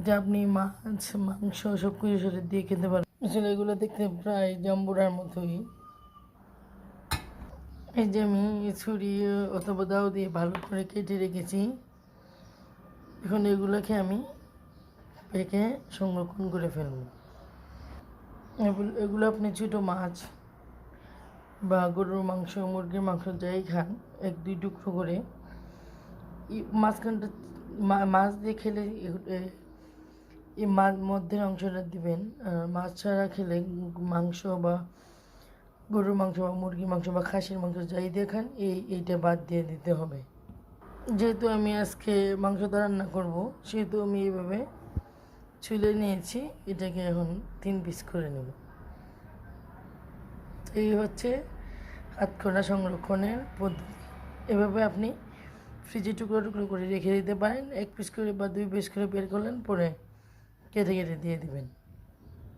যা আপনি মাছ মাংস সব কিছুর সাথে দিয়ে খেতে পারেন। আসলে এগুলো দেখতে প্রায় জাম্বুরার মতোই। এই যে আমি ছুরি অথবা দাও দিয়ে ভালো করে কেটে রেখেছি। এখন এগুলোকে আমি পেকে সংরক্ষণ করে ফেলব। এগুলো আপনি ছোটো মাছ বা গরুর মাংস মুরগির মাংস যাই খান, 1-2 টুকরো করে মাঝখানটা মাছ দিয়ে খেলে এই মধ্যের অংশটা দিবেন। আর মাছ ছাড়া খেলে মাংস বা গরুর মাংস বা মুরগির মাংস বা খাসির মাংস যাই দিয়ে খান এইটা বাদ দিয়ে দিতে হবে। যেহেতু আমি আজকে মাংসটা রান্না করব, সেহেতু আমি এইভাবে ছুলে নিয়েছি। এটাকে এখন 3 পিস করে নেব। এই হচ্ছে হাতকড়া সংরক্ষণের পদ্ধতি। এভাবে আপনি ফ্রিজে টুকরো টুকরো করে রেখে দিতে পারেন। 1 পিস করে বা 2 পিস করে বের করলেন, পরে কেটে কেটে দিয়ে দিবেন।